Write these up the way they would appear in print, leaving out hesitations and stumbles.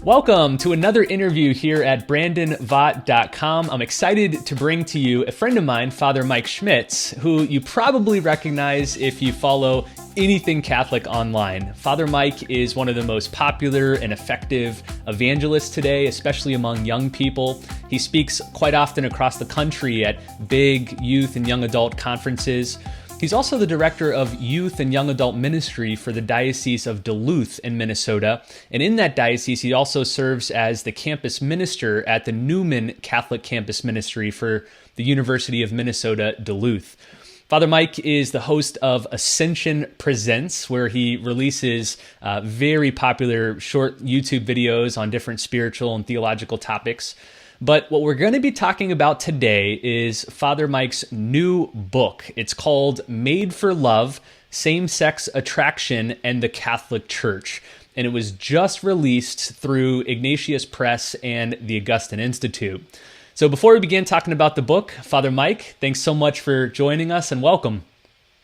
Welcome to another interview here at BrandonVaught.com. I'm excited to bring to you a friend of mine, Father Mike Schmitz, who you probably recognize if you follow anything Catholic online. Father Mike is one of the most popular and effective evangelists today, especially among young people. He speaks quite often across the country at big youth and young adult conferences. He's also the director of youth and young adult ministry for the Diocese of Duluth in Minnesota. And in that diocese, he also serves as the campus minister at the Newman Catholic Campus Ministry for the University of Minnesota-Duluth. Father Mike is the host of Ascension Presents, where he releases very popular short YouTube videos on different spiritual and theological topics. But what we're going to be talking about today is Father Mike's new book. It's called Made for Love, Same-Sex Attraction and the Catholic Church. And it was just released through Ignatius Press and the Augustine Institute. So before we begin talking about the book, Father Mike, thanks so much for joining us and welcome.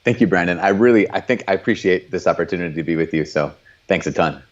Thank you, Brandon. I think I appreciate this opportunity to be with you. So thanks a ton.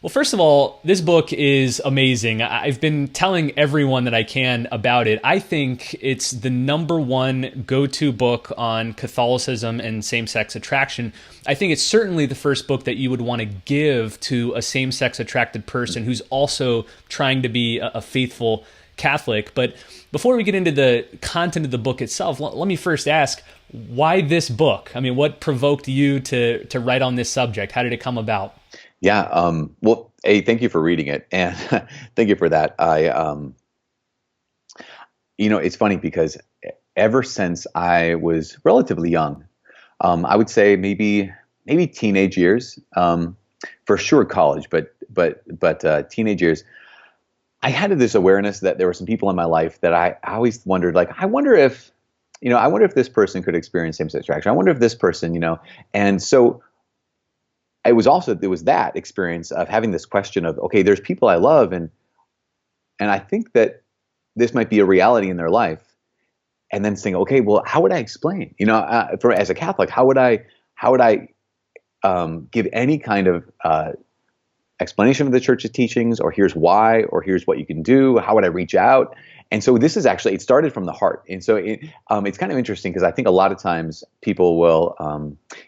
Well, first of all, this book is amazing. I've been telling everyone that I can about it. I think it's the number one go-to book on Catholicism and same-sex attraction. I think it's certainly the first book that you would want to give to a same-sex attracted person who's also trying to be a faithful Catholic. But before we get into the content of the book itself, let me first ask, why this book? I mean, what provoked you to write on this subject? How did it come about? Yeah. Well, hey, thank you for reading it, and thank you for that. It's funny because ever since I was relatively young, I would say maybe teenage years, for sure college, but teenage years, I had this awareness that there were some people in my life that I always wondered, like, I wonder if this person could experience same-sex attraction. I wonder if this person, and so. There was that experience of having this question of, okay, there's people I love, and I think that this might be a reality in their life, and then saying, okay, well, how would I explain? As a Catholic, how would I give any kind of explanation of the Church's teachings, or here's why, or here's what you can do? How would I reach out? And so this is actually, it started from the heart. And so it's kind of interesting because I think a lot of times people will,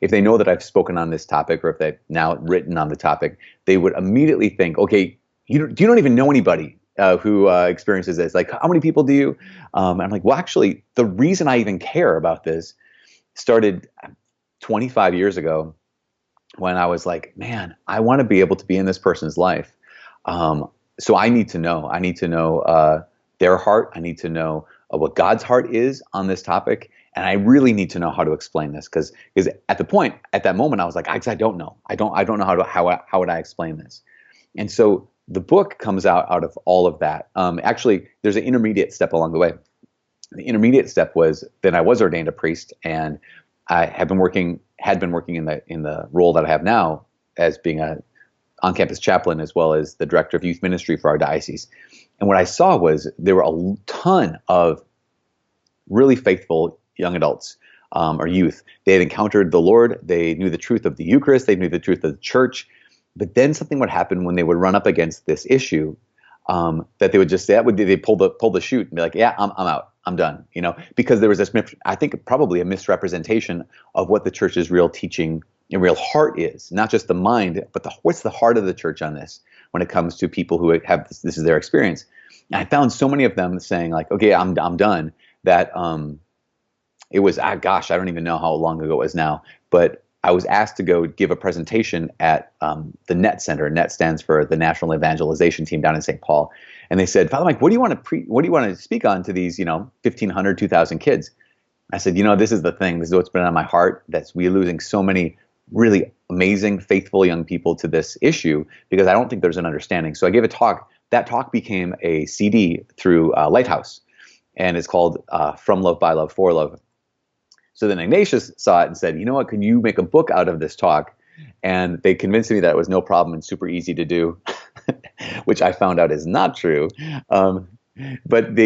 if they know that I've spoken on this topic, or if they've now written on the topic, they would immediately think, okay, you don't even know anybody who experiences this. Like, how many people do you? And I'm like, well, actually, the reason I even care about this started 25 years ago when I was like, man, I want to be able to be in this person's life. So I need to know their heart. I need to know what God's heart is on this topic. And I really need to know how to explain this because at that moment, I was like, I don't know. I don't know how would I explain this? And so the book comes out of all of that. Actually, there's an intermediate step along the way. The intermediate step was then I was ordained a priest, and I had been working in the role that I have now as being a on-campus chaplain, as well as the director of youth ministry for our diocese. And what I saw was there were a ton of really faithful young adults or youth. They had encountered the Lord. They knew the truth of the Eucharist. They knew the truth of the church. But then something would happen when they would run up against this issue that they would just say, they pull the chute and be like, yeah, I'm out. I'm done. Because there was this, I think probably a misrepresentation of what the church's real teaching and real heart is, not just the mind, but what's the heart of the church on this when it comes to people who have this is their experience. And I found so many of them saying like, okay, I'm done, that it was, I don't even know how long ago it was now, but I was asked to go give a presentation at the NET Center. NET stands for the National Evangelization Team down in St. Paul. And they said, Father Mike, what do you want to speak on to these, 1,500, 2,000 kids? I said, this is the thing. This is what's been on my heart. We're losing so many really amazing, faithful young people to this issue because I don't think there's an understanding. So I gave a talk. That talk became a CD through Lighthouse, and it's called From Love, By Love, For Love. So then Ignatius saw it and said, you know what, can you make a book out of this talk? And they convinced me that it was no problem and super easy to do, which I found out is not true. But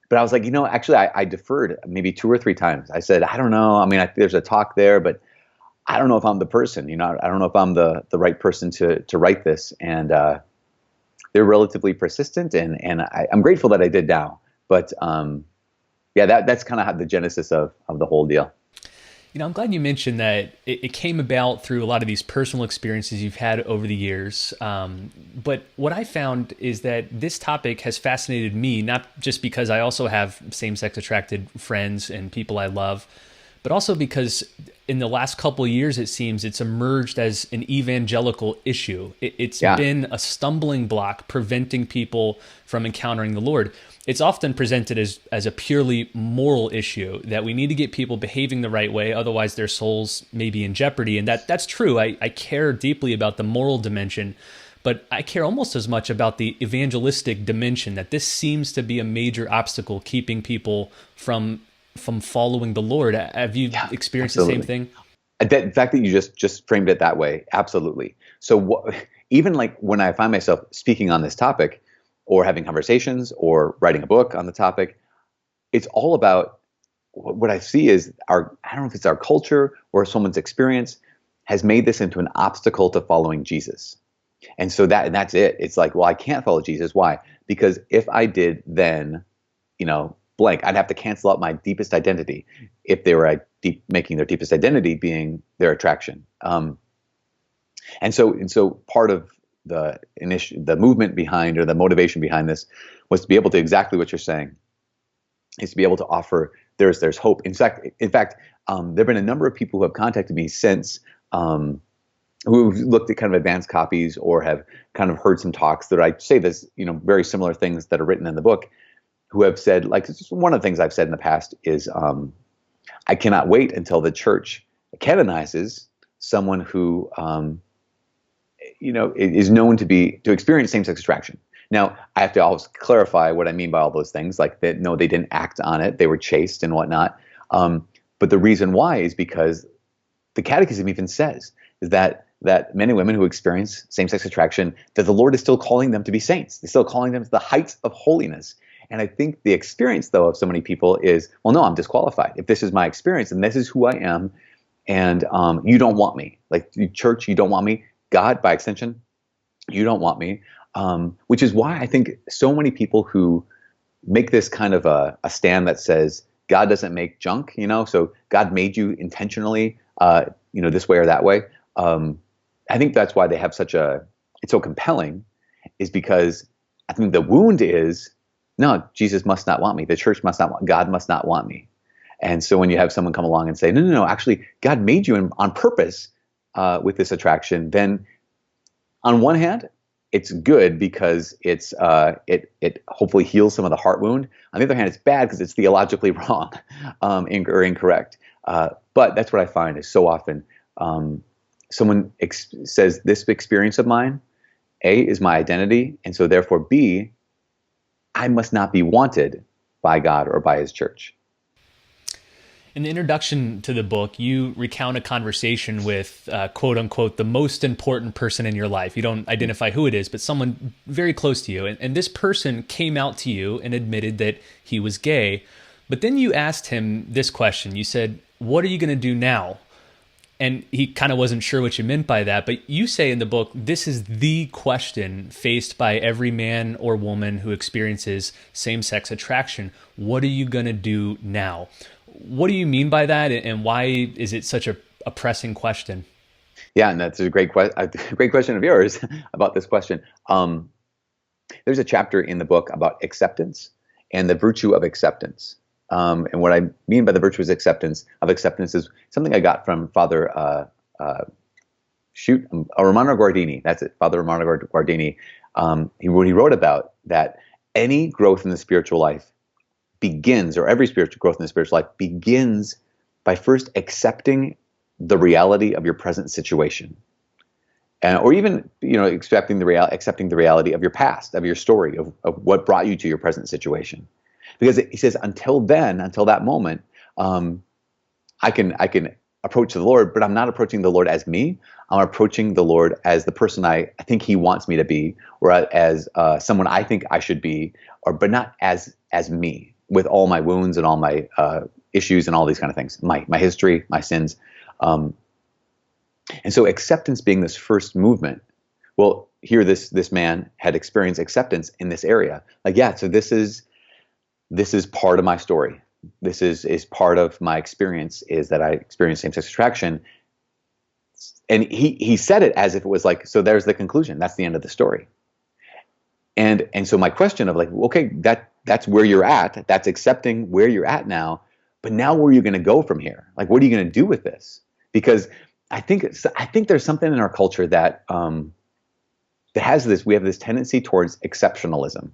but I was like, actually, I deferred maybe 2 or 3 times. I said, I don't know. I mean, there's a talk there, but I don't know if I'm the person. I don't know if I'm the right person to write this. And they're relatively persistent, and I'm grateful that I did now. But yeah, that's kind of the genesis of the whole deal. I'm glad you mentioned that it came about through a lot of these personal experiences you've had over the years. But what I found is that this topic has fascinated me, not just because I also have same-sex attracted friends and people I love, but also because in the last couple of years, it seems it's emerged as an evangelical issue. It's been a stumbling block preventing people from encountering the Lord. It's often presented as a purely moral issue, that we need to get people behaving the right way, otherwise their souls may be in jeopardy. And that's true. I care deeply about the moral dimension, but I care almost as much about the evangelistic dimension, that this seems to be a major obstacle keeping people from following the Lord. Have you experienced absolutely. the same thing? The fact that you just framed it that way, absolutely. So even like when I find myself speaking on this topic, or having conversations, or writing a book on the topic, it's all about what I see is I don't know if it's our culture or someone's experience has made this into an obstacle to following Jesus. And so that's it. It's like, well, I can't follow Jesus. Why? Because if I did, then, blank, I'd have to cancel out my deepest identity if they were making their deepest identity being their attraction. And so part of the movement behind, or the motivation behind this, was to be able to, exactly what you're saying, is to be able to offer there's hope. In fact, there've been a number of people who have contacted me since, who have looked at kind of advanced copies or have kind of heard some talks that I say this, very similar things that are written in the book, who have said, like, this is one of the things I've said in the past is, I cannot wait until the church canonizes someone who, is known to experience same-sex attraction. Now, I have to always clarify what I mean by all those things, like that, no, they didn't act on it. They were chaste and whatnot. But the reason why is because the Catechism even says is that men and women who experience same-sex attraction, that the Lord is still calling them to be saints. He's still calling them to the heights of holiness. And I think the experience, though, of so many people is, well, no, I'm disqualified. If this is my experience and this is who I am, and you don't want me, like church, you don't want me. God, by extension, you don't want me, which is why I think so many people who make this kind of a stand that says God doesn't make junk, so God made you intentionally, this way or that way. I think that's why they have it's so compelling, is because I think the wound is, no, Jesus must not want me. The church must not want, God must not want me. And so when you have someone come along and say, no, actually, God made you on purpose, with this attraction, then on one hand, it's good because it hopefully heals some of the heart wound. On the other hand, it's bad because it's theologically wrong, or incorrect. But that's what I find is so often, someone says, this experience of mine, A, is my identity, and so therefore B, I must not be wanted by God or by his church. In the introduction to the book, you recount a conversation with, quote unquote, the most important person in your life. You don't identify who it is, but someone very close to you. And this person came out to you and admitted that he was gay. But then you asked him this question. You said, what are you going to do now? And he kind of wasn't sure what you meant by that. But you say in the book, this is the question faced by every man or woman who experiences same-sex attraction. What are you going to do now? What do you mean by that, and why is it such a pressing question? Yeah, and that's a great question of yours about this question. There's a chapter in the book about acceptance and the virtue of acceptance. And what I mean by the virtue of acceptance is something I got from Father Romano Guardini. That's it, Father Romano Guardini. He wrote about that any growth in the spiritual life begins, or every spiritual growth in the spiritual life begins by first accepting the reality of your present situation, or even accepting the reality of your past, of your story, of what brought you to your present situation. Because he says, until that moment, I can approach the Lord, but I'm not approaching the Lord as me. I'm approaching the Lord as the person I think he wants me to be, or as someone I think I should be, but not as me. with all my wounds and all my issues and all these kind of things, my history, my sins. And so acceptance being this first movement, well, here this man had experienced acceptance in this area. Like, yeah, so this is part of my story. This is part of my experience, is that I experienced same-sex attraction. And he said it as if it was like, so there's the conclusion. That's the end of the story. And so my question of like, okay, that's where you're at. That's accepting where you're at now. But now where are you going to go from here? Like, what are you going to do with this? Because I think there's something in our culture that has this. We have this tendency towards exceptionalism,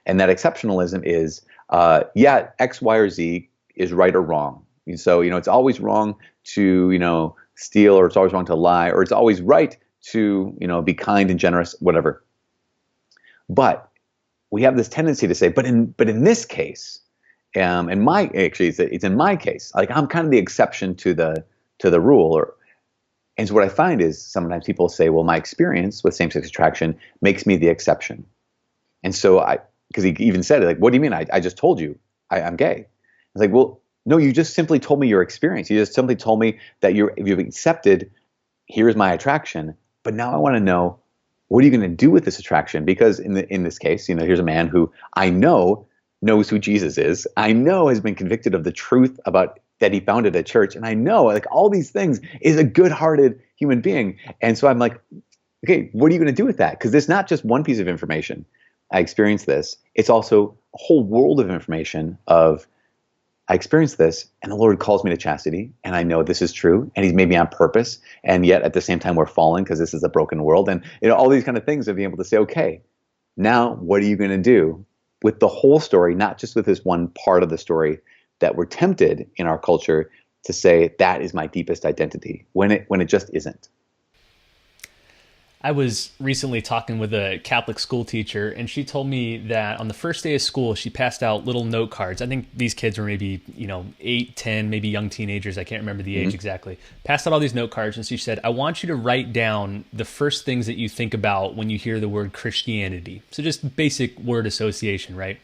and that exceptionalism is, X, Y, or Z is right or wrong. And so it's always wrong to steal, or it's always wrong to lie, or it's always right to be kind and generous, whatever. But we have this tendency to say, but in this case, it's in my case, like I'm kind of the exception to the rule. And so what I find is sometimes people say, well, my experience with same-sex attraction makes me the exception. And so because he even said it, like, what do you mean? I just told you I'm gay. I was like, well, no, you just simply told me your experience. You just simply told me that you've accepted, here's my attraction. But now I want to know, what are you going to do with this attraction? Because in this case, here's a man who I know knows who Jesus is. I know has been convicted of the truth about that he founded a church. And I know, like, all these things, is a good-hearted human being. And so I'm like, okay, what are you going to do with that? Because it's not just one piece of information. I experienced this. It's also a whole world of information of, I experienced this, and the Lord calls me to chastity, and I know this is true, and he's made me on purpose, and yet at the same time we're fallen because this is a broken world, and all these kind of things of being able to say, okay, now what are you going to do with the whole story, not just with this one part of the story that we're tempted in our culture to say that is my deepest identity, when it just isn't. I was recently talking with a Catholic school teacher, and she told me that on the first day of school, she passed out little note cards. I think these kids were maybe, 8, 10, maybe young teenagers. I can't remember the age exactly. Passed out all these note cards, and she said, I want you to write down the first things that you think about when you hear the word Christianity. So just basic word association, right?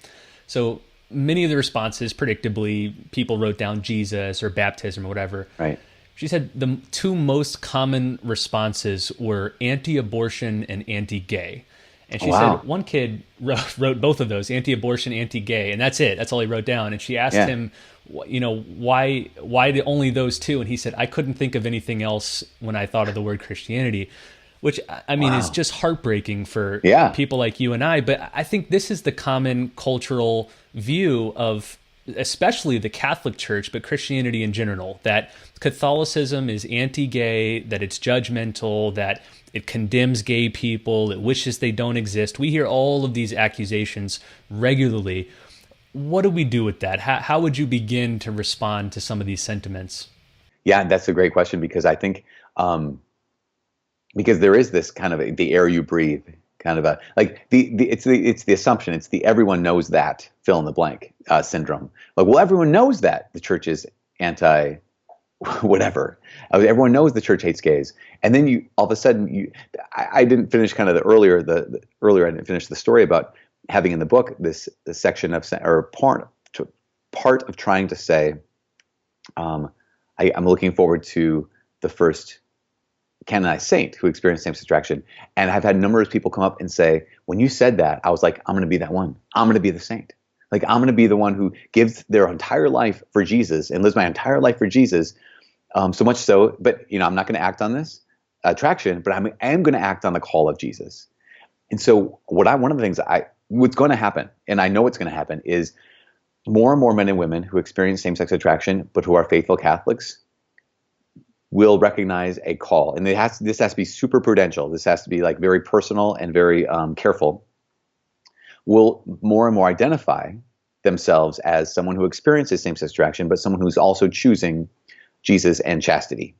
So many of the responses, predictably, people wrote down Jesus or baptism or whatever. Right. She said the two most common responses were anti-abortion and anti-gay. And she said one kid wrote both of those, anti-abortion, anti-gay, and that's it. That's all he wrote down. And she asked him, why only those two? And he said, I couldn't think of anything else when I thought of the word Christianity, which, I mean, is just heartbreaking for people like you and I. But I think this is the common cultural view of especially the Catholic Church, but Christianity in general, that Catholicism is anti-gay, that it's judgmental, that it condemns gay people, it wishes they don't exist. We hear all of these accusations regularly. What do we do with that? How would you begin to respond to some of these sentiments? Yeah, that's a great question, because I think because there is this kind of the air you breathe kind of a, like it's the assumption, it's the everyone knows that fill in the blank syndrome. Like, well, everyone knows that the church is anti whatever. Everyone knows the church hates gays, and then you all of a sudden I didn't finish kind of the earlier I didn't finish the story about having in the book this section of, or part of trying to say, I'm looking forward to the first canonized saint who experienced same-sex attraction. And I've had numerous people come up and say, when you said that, I was like, I'm going to be that one. I'm going to be the saint. Like, I'm going to be the one who gives their entire life for Jesus and lives my entire life for Jesus. So much so, but I'm not going to act on this attraction, but I am going to act on the call of Jesus. And so one of the things what's going to happen, and I know what's going to happen, is more and more men and women who experience same-sex attraction, but who are faithful Catholics, will recognize a call. And this has to be super prudential. This has to be like very personal and very careful. Will more and more identify themselves as someone who experiences same-sex attraction, but someone who's also choosing Jesus and chastity.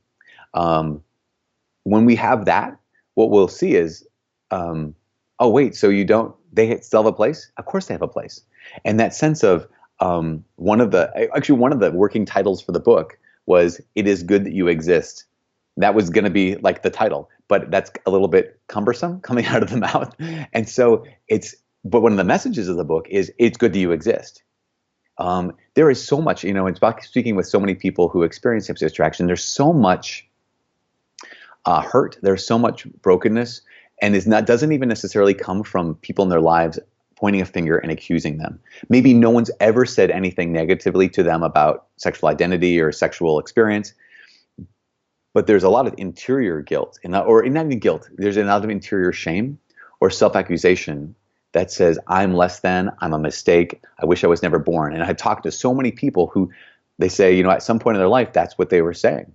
When we have that, what we'll see is, oh wait, so they still have a place? Of course they have a place. And that sense of one of the working titles for the book was, "It is good that you exist." That was going to be like the title, but that's a little bit cumbersome coming out of the mouth. And so but one of the messages of the book is, it's good that you exist. there is so much, it's about speaking with so many people who experience same-sex attraction. There's so much hurt. There's so much brokenness, and doesn't even necessarily come from people in their lives pointing a finger and accusing them. Maybe no one's ever said anything negatively to them about sexual identity or sexual experience, but there's a lot of interior guilt, or not even guilt. There's a lot of interior shame or self-accusation that says, I'm less than, I'm a mistake, I wish I was never born. And I've talked to so many people who they say, at some point in their life, that's what they were saying.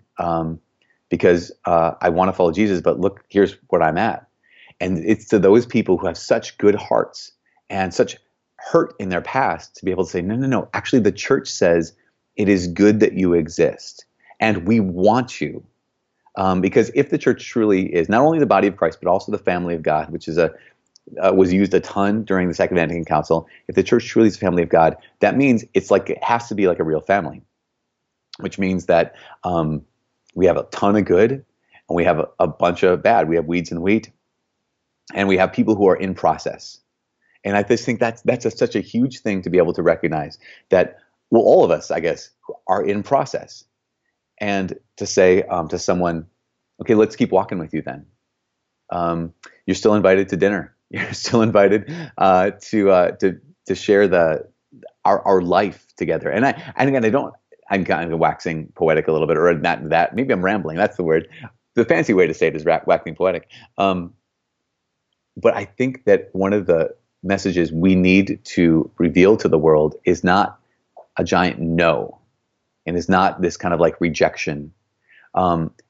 Because I want to follow Jesus, but look, here's what I'm at. And it's to those people who have such good hearts and such hurt in their past to be able to say, no. Actually, the church says it is good that you exist, and we want you. Because if the church truly is not only the body of Christ, but also the family of God, which is was used a ton during the Second Vatican Council. If the church truly is the family of God, that means it has to be like a real family, which means that we have a ton of good and we have a bunch of bad. We have weeds and wheat, and we have people who are in process. And I just think that's such a huge thing to be able to recognize that, well, all of us, I guess, are in process. And to say to someone, okay, let's keep walking with you then. You're still invited to dinner. You're still invited to share our life together. And again, I'm kind of waxing poetic a little bit, or not that. Maybe I'm rambling. That's the word. The fancy way to say it is waxing poetic. But I think that one of the messages we need to reveal to the world is not a giant no, and is not this kind of like rejection.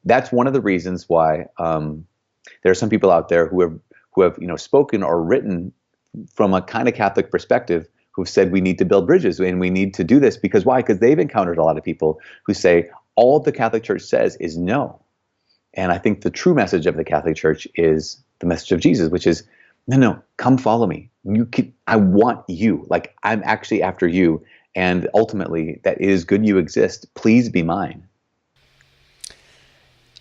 That's one of the reasons why there are some people out there who have spoken or written from a kind of Catholic perspective, who've said we need to build bridges and we need to do this. Because why? Because they've encountered a lot of people who say all the Catholic Church says is no. And I think the true message of the Catholic Church is the message of Jesus, which is, no, come follow me. I want you. Like, I'm actually after you. And ultimately, that it is good you exist. Please be mine.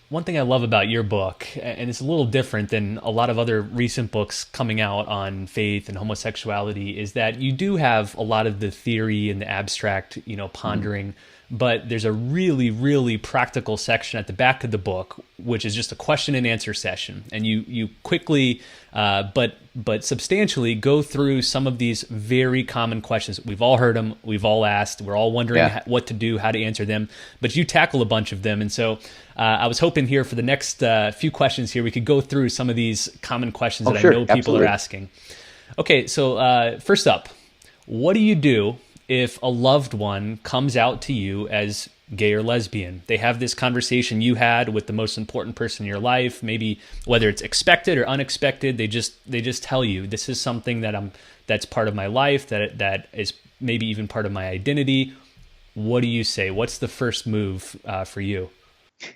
One thing I love about your book, and it's a little different than a lot of other recent books coming out on faith and homosexuality, is that you do have a lot of the theory and the abstract, pondering, but there's a really, really practical section at the back of the book, which is just a question and answer session. And you quickly, but substantially go through some of these very common questions. We've all heard them. We've all asked. We're all wondering what to do, how to answer them. But you tackle a bunch of them. And so I was hoping here for the next few questions here, we could go through some of these common questions that I know people are asking. Okay, so first up, what do you do if a loved one comes out to you as gay or lesbian? They have this conversation you had with the most important person in your life, maybe whether it's expected or unexpected, they just tell you, this is something that's part of my life, that is maybe even part of my identity. What do you say? What's the first move for you?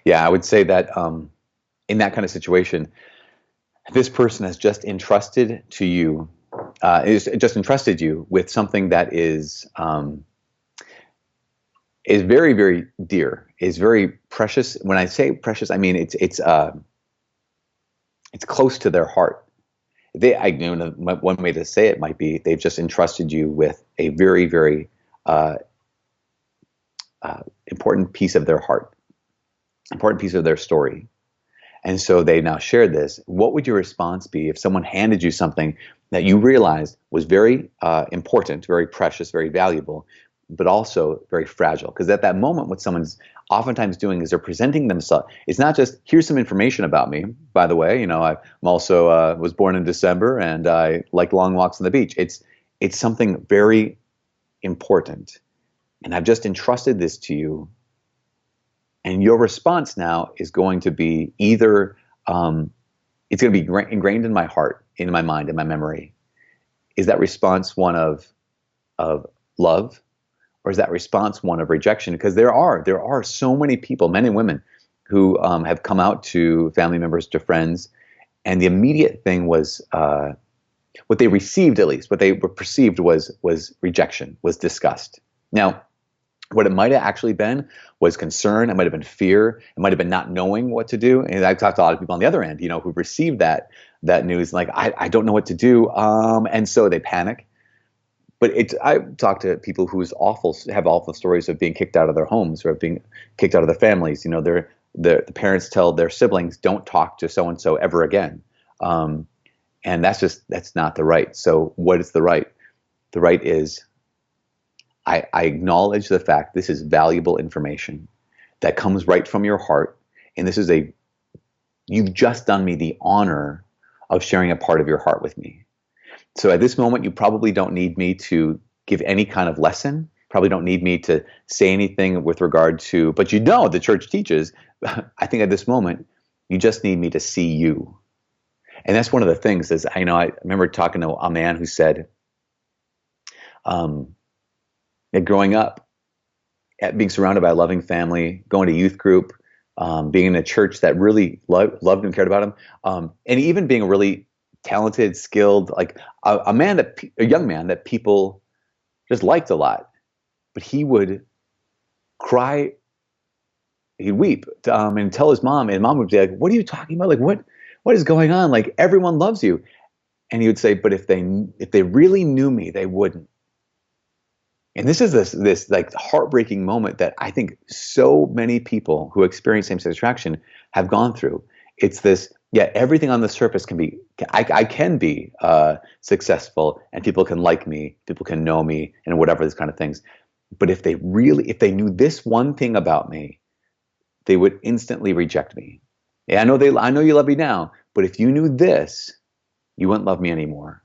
Yeah, I would say that in that kind of situation, this person has just entrusted you with something that is very, very dear, is very precious. When I say precious, I mean it's close to their heart. One way to say it might be they've just entrusted you with a very, very important piece of their heart, important piece of their story. And so they now share this. What would your response be if someone handed you something that you realized was very important, very precious, very valuable, but also very fragile? Because at that moment, what someone's oftentimes doing is they're presenting themselves. It's not just, here's some information about me. By the way, I'm also was born in December and I like long walks on the beach. It's something very important. And I've just entrusted this to you. And your response now is going to be either, it's going to be ingrained in my heart, in my mind, in my memory. Is that response one of love, or is that response one of rejection? Because there are so many people, men and women, who have come out to family members, to friends, and the immediate thing was what they received, at least what they were perceived was rejection, was disgust. Now, what it might have actually been was concern. It might have been fear. It might have been not knowing what to do. And I've talked to a lot of people on the other end, who received that news, like, I don't know what to do. And so they panic. but I talk to people have awful stories of being kicked out of their homes or of being kicked out of their families. The parents tell their siblings, don't talk to so-and-so ever again. And that's not the right. So what is the right? The right is I acknowledge the fact this is valuable information that comes right from your heart. And you've just done me the honor of sharing a part of your heart with me. So at this moment, you probably don't need me to give any kind of lesson, probably don't need me to say anything with regard to, but the church teaches, I think at this moment, you just need me to see you. And that's one of the things is, I remember talking to a man who said, that growing up, being surrounded by a loving family, going to youth group, being in a church that really loved him and cared about him, and even being a really talented, skilled, like a young man that people just liked a lot, but he would cry, he'd weep, and tell his mom, and mom would be like, "What are you talking about? Like, what is going on? Like, everyone loves you." And he would say, "But if they really knew me, they wouldn't." And this is this like heartbreaking moment that I think so many people who experience same-sex attraction have gone through. It's this, everything on the surface can be, I can be successful, and people can like me, people can know me, and whatever, these kind of things. But if they knew this one thing about me, they would instantly reject me. Yeah, I know you love me now, but if you knew this, you wouldn't love me anymore.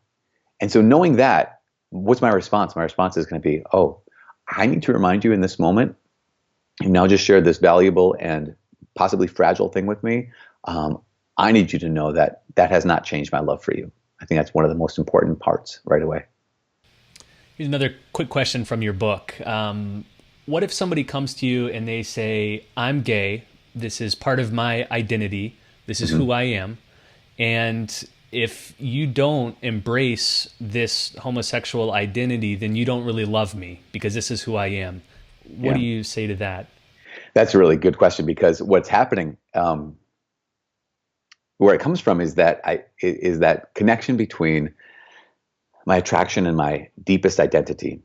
And so knowing that, what's my response? My response is going to be, oh, I need to remind you in this moment, you now just shared this valuable and possibly fragile thing with me. I need you to know that has not changed my love for you. I think that's one of the most important parts right away. Here's another quick question from your book. What if somebody comes to you and they say, I'm gay, this is part of my identity, this is who I am, and if you don't embrace this homosexual identity, then you don't really love me because this is who I am. What do you say to that? That's a really good question, because what's happening, where it comes from is that connection between my attraction and my deepest identity.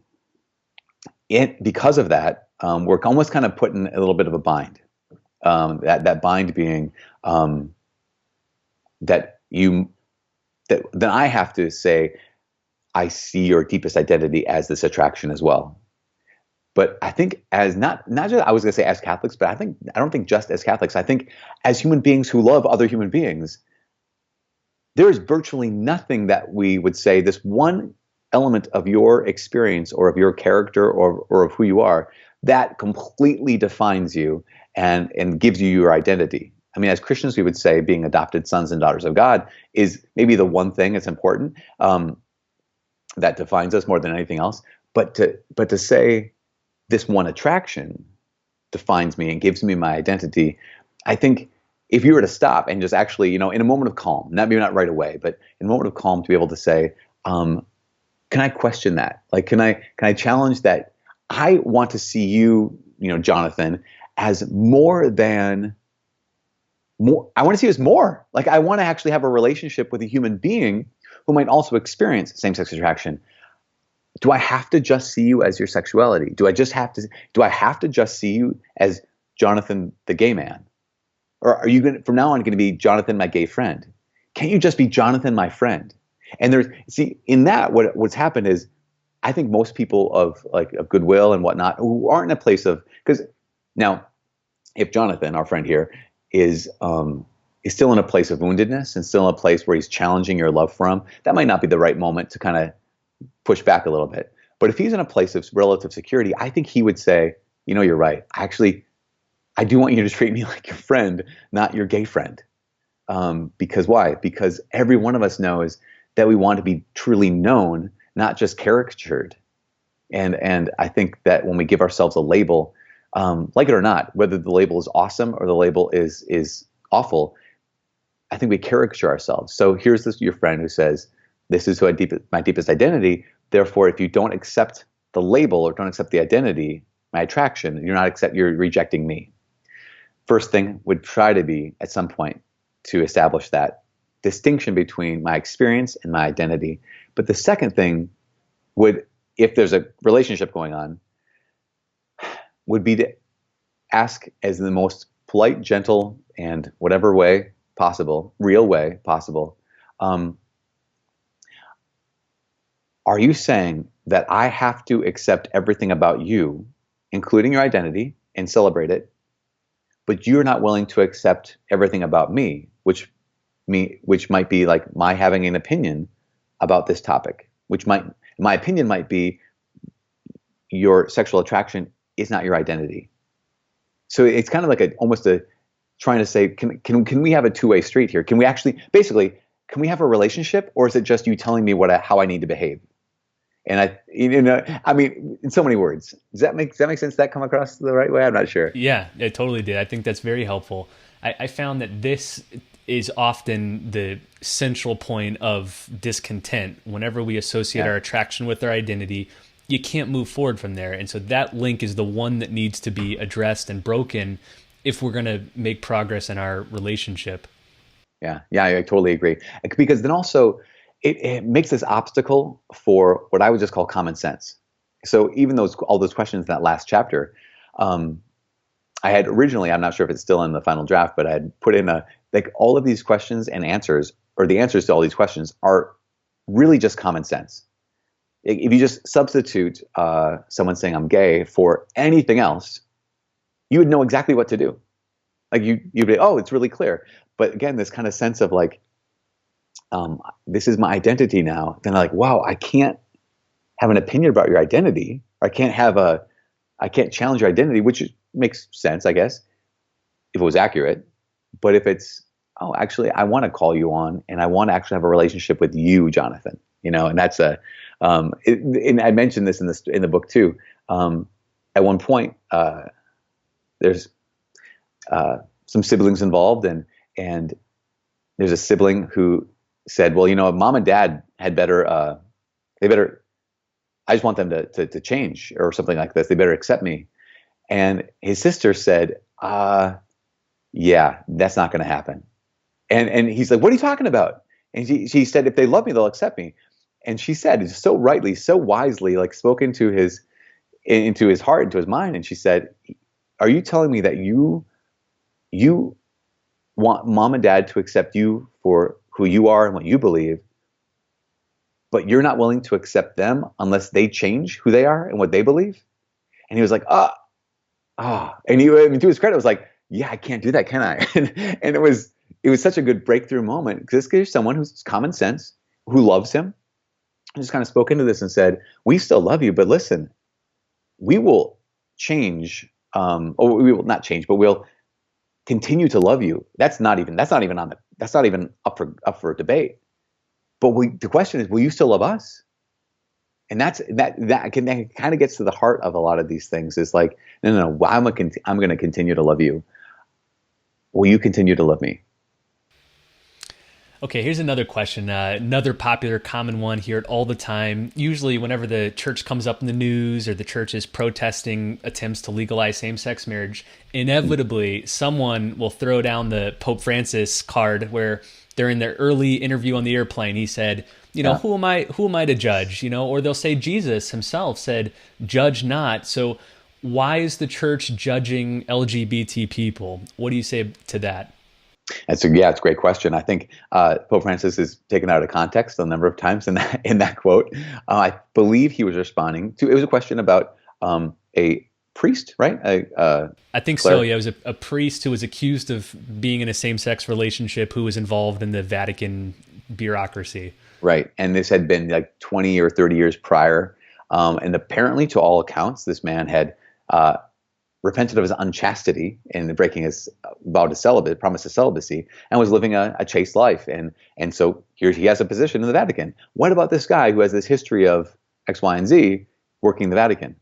Because of that, we're almost kind of put in a little bit of a bind. That bind being then I have to say, I see your deepest identity as this attraction as well. But I think as not just, I was going to say as Catholics, but I don't think just as Catholics. I think as human beings who love other human beings, there is virtually nothing that we would say this one element of your experience or of your character or of who you are that completely defines you and gives you your identity. I mean, as Christians, we would say being adopted sons and daughters of God is maybe the one thing that's important, that defines us more than anything else. But to say this one attraction defines me and gives me my identity, I think if you were to stop and just actually, in a moment of calm, maybe not right away, but in a moment of calm, to be able to say, can I question that? Like, can I challenge that? I want to see you, Jonathan, as I want to see you as more. Like, I want to actually have a relationship with a human being who might also experience same-sex attraction. Do I have to just see you as your sexuality? Do I have to just see you as Jonathan, the gay man? Or are you from now on going to be Jonathan, my gay friend? Can't you just be Jonathan, my friend? And in that, what's happened is, I think most people of goodwill and whatnot who aren't in a place of, because now, if Jonathan, our friend here, is still in a place of woundedness and still in a place where he's challenging your love for him, that might not be the right moment to kind of push back a little bit. But if he's in a place of relative security, I think he would say, you're right. I do want you to treat me like your friend, not your gay friend. Because why? Because every one of us knows that we want to be truly known, not just caricatured. And I think that when we give ourselves a label, like it or not, whether the label is awesome or the label is awful, I think we caricature ourselves. So here's your friend who says, this is my deepest identity. Therefore, if you don't accept the label or don't accept the identity, my attraction, you're rejecting me. First thing would try to be at some point to establish that distinction between my experience and my identity. But the second thing would if there's a relationship going on, would be to ask as the most polite, gentle, and whatever way possible, real way possible, are you saying that I have to accept everything about you, including your identity, and celebrate it, but you're not willing to accept everything about me, which might be like my having an opinion about this topic, my opinion might be your sexual attraction is not your identity. So it's kind of like almost trying to say, can we have a two-way street here? Can we actually, basically, can we have a relationship, or is it just you telling me how I need to behave? And I mean, in so many words, does that make sense? Does that come across the right way? I'm not sure. Yeah, it totally did. I think that's very helpful. I found that this is often the central point of discontent. Whenever we associate our attraction with our identity, you can't move forward from there. And so that link is the one that needs to be addressed and broken if we're going to make progress in our relationship. Yeah, I totally agree. Because then also it makes this obstacle for what I would just call common sense. So even all those questions in that last chapter, I had originally, I'm not sure if it's still in the final draft, but I had put in all of these questions and answers, or the answers to all these questions are really just common sense. If you just substitute someone saying I'm gay for anything else, you would know exactly what to do. Like you'd be, oh, it's really clear. But again, this kind of sense of like, this is my identity now. Then like, wow, I can't have an opinion about your identity. I can't challenge your identity, which makes sense, I guess, if it was accurate. But if it's, oh, actually, I want to call you on, and I want to actually have a relationship with you, Jonathan. And that's and I mentioned this in the book too. At one point, there's some siblings involved, and there's a sibling who said, well, mom and dad had better, I just want them to change or something like this. They better accept me. And his sister said, yeah, that's not going to happen. And he's like, what are you talking about? And she said, if they love me, they'll accept me. And she said, so rightly, so wisely, like spoke into his heart, into his mind. And she said, are you telling me that you want mom and dad to accept you for who you are and what you believe, but you're not willing to accept them unless they change who they are and what they believe? And he was like, and to his credit, was like, yeah, I can't do that, can I? And it was such a good breakthrough moment, because this gives someone who's common sense, who loves him, and just kind of spoke into this and said, we still love you, but listen, we will change, or we will not change, but we'll continue to love you. That's not even up for debate. But the question is, will you still love us? And that kind of gets to the heart of a lot of these things. Is like, no, I'm going to continue to love you. Will you continue to love me? Okay, here's another question. Another popular, common one here all the time. Usually whenever the church comes up in the news, or the church is protesting attempts to legalize same-sex marriage, inevitably someone will throw down the Pope Francis card, where during their early interview on the airplane, he said, who am I to judge? Or they'll say Jesus himself said, judge not. So why is the church judging LGBT people? What do you say to that? It's a great question. I think Pope Francis is taken out of context a number of times in that quote. I believe he was responding to, it was a question about a priest, right? I think so. Yeah, it was a priest who was accused of being in a same-sex relationship, who was involved in the Vatican bureaucracy. Right, and this had been like 20 or 30 years prior, and apparently, to all accounts, this man had repented of his unchastity and breaking his promise of celibacy, and was living a chaste life. And so here he has a position in the Vatican. What about this guy who has this history of X, Y, and Z working in the Vatican?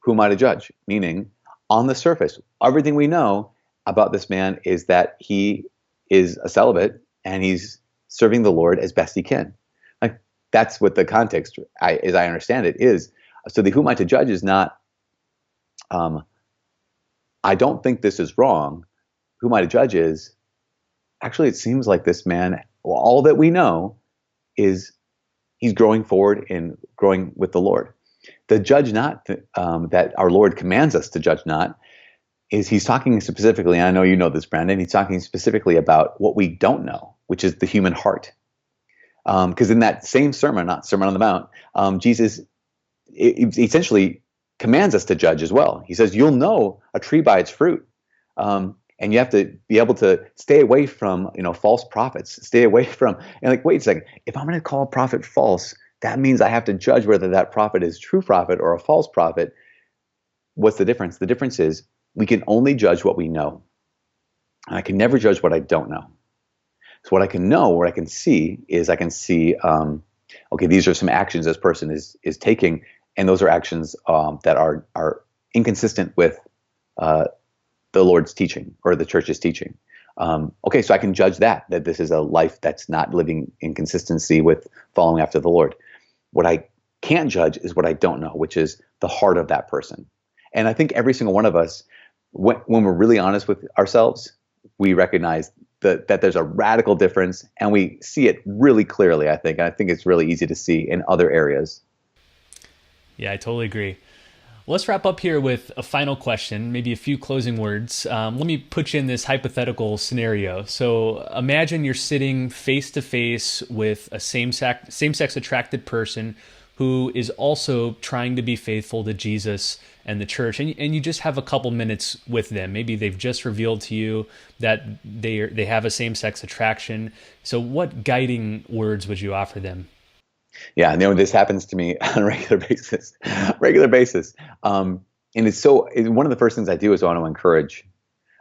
Who am I to judge? Meaning, on the surface, everything we know about this man is that he is a celibate and he's serving the Lord as best he can. Like, that's what the context, as I understand it, is. So the who am I to judge is not, I don't think this is wrong. Who am I to judge is, actually, it seems like this man, all that we know is he's growing forward and growing with the Lord. The judge not that our Lord commands us to judge not is he's talking specifically, and I know you know this, Brandon, he's talking specifically about what we don't know, which is the human heart. Because in that same sermon, not Sermon on the Mount, Jesus essentially commands us to judge as well. He says, you'll know a tree by its fruit. And you have to be able to stay away from, false prophets, stay away from, and like, wait a second, if I'm going to call a prophet false, that means I have to judge whether that prophet is a true prophet or a false prophet. What's the difference? The difference is we can only judge what we know. And I can never judge what I don't know. So what I can know, what I can see is okay, these are some actions this person is taking, and those are actions that are inconsistent with the Lord's teaching or the church's teaching. Okay, so I can judge that this is a life that's not living in consistency with following after the Lord. What I can't judge is what I don't know, which is the heart of that person. And I think every single one of us, when we're really honest with ourselves, we recognize that there's a radical difference, and we see it really clearly, I think. And I think it's really easy to see in other areas. Yeah, I totally agree. Let's wrap up here with a final question, maybe a few closing words. Let me put you in this hypothetical scenario. So imagine you're sitting face to face with a same-sex attracted person who is also trying to be faithful to Jesus and the church, and you just have a couple minutes with them. Maybe they've just revealed to you that they have a same-sex attraction. So what guiding words would you offer them? Yeah, this happens to me on a regular basis. And it's one of the first things I do is I want to encourage.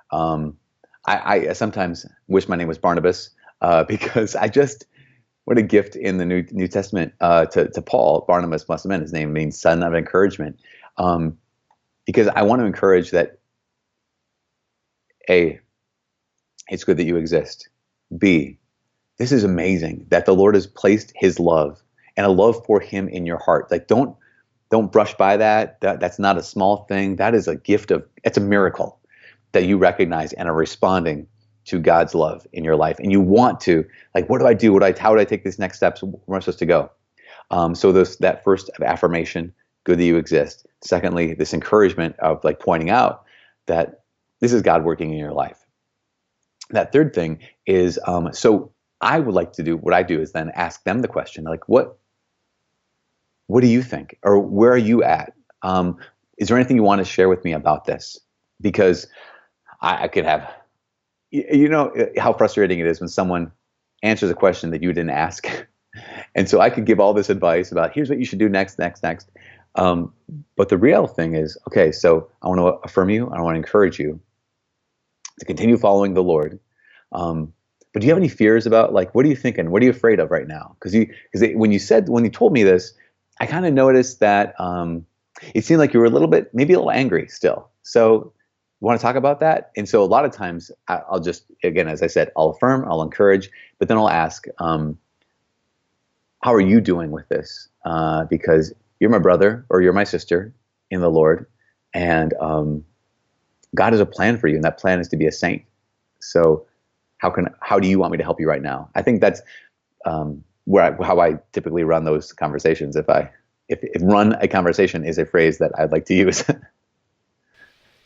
I sometimes wish my name was Barnabas because what a gift in the New Testament to Paul. Barnabas must have been his name, means son of encouragement. Because I want to encourage that A, it's good that you exist. B, this is amazing that the Lord has placed his love and a love for him in your heart. Like, don't brush by that. That's not a small thing. That is a gift it's a miracle that you recognize and are responding to God's love in your life. And you want to, like, what do I do? How would I take these next steps? Where am I supposed to go? So that first affirmation, good that you exist. Secondly, this encouragement of like pointing out that this is God working in your life. That third thing is, so I would like to do, what I do is then ask them the question, like, what do you think? Or where are you at? Is there anything you want to share with me about this? Because I could have, how frustrating it is when someone answers a question that you didn't ask. And so I could give all this advice about here's what you should do next. But the real thing is, okay, so I want to affirm you. I want to encourage you to continue following the Lord. But do you have any fears about, like, what are you thinking? What are you afraid of right now? Because when you told me this, I kind of noticed that it seemed like you were maybe a little angry still. So you want to talk about that? And so a lot of times I'll just, again, as I said, I'll affirm, I'll encourage, but then I'll ask, how are you doing with this? Because you're my brother or you're my sister in the Lord, and God has a plan for you, and that plan is to be a saint. So how do you want me to help you right now? I think that's how I typically run those conversations. If run a conversation is a phrase that I'd like to use.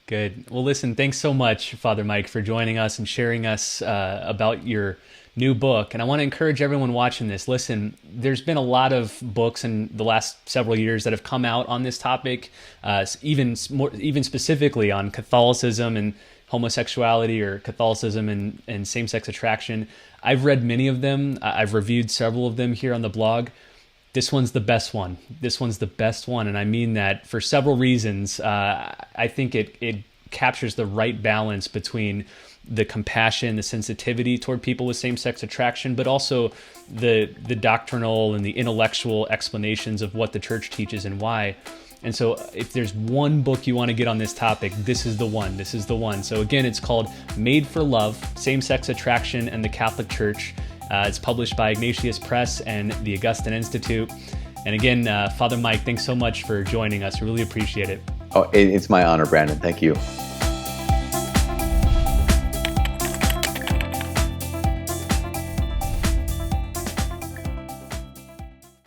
Good. Well, listen, thanks so much, Father Mike, for joining us and sharing us about your new book. And I want to encourage everyone watching this. Listen, there's been a lot of books in the last several years that have come out on this topic, even specifically on Catholicism and homosexuality, or Catholicism and same-sex attraction. I've read many of them. I've reviewed several of them here on the blog. This one's the best one. And I mean that for several reasons. I think it captures the right balance between the compassion, the sensitivity toward people with same-sex attraction, but also the doctrinal and the intellectual explanations of what the church teaches and why. And so if there's one book you want to get on this topic, this is the one. So again, it's called Made for Love, Same-Sex Attraction and the Catholic Church. It's published by Ignatius Press and the Augustine Institute. And again, Father Mike, thanks so much for joining us. We really appreciate it. Oh, it's my honor, Brandon. Thank you.